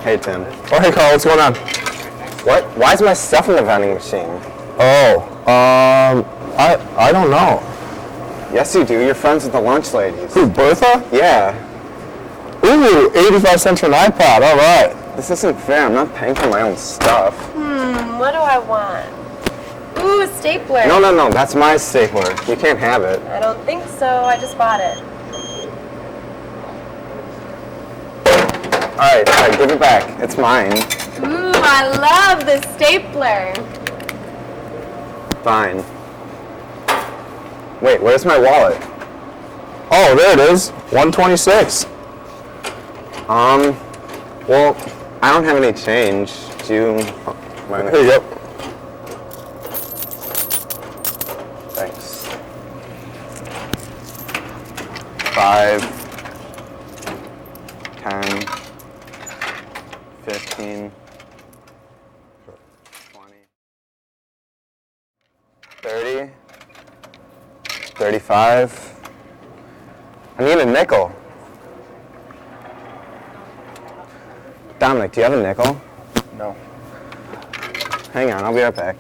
Hey, Tim. Oh, hey, Carl, what's going on? What? Why is my stuff in the vending machine? Oh, I don't know. Yes, you do. You're friends with the lunch ladies. Who, Bertha? Yeah. Ooh, 85 cents for an iPod, all right. This isn't fair. I'm not paying for my own stuff. What do I want? Ooh, a stapler. No. That's my stapler. You can't have it. I don't think so. I just bought it. All right, give it back. It's mine. Ooh, I love the stapler. Fine. Wait, where's my wallet? Oh, there it is. 126. Well, I don't have any change. Do you... Here you go. Thanks. 5, 10, 15, 20, 30, 35. I need a nickel. Dominic, do you have a nickel? No. Hang on, I'll be right back.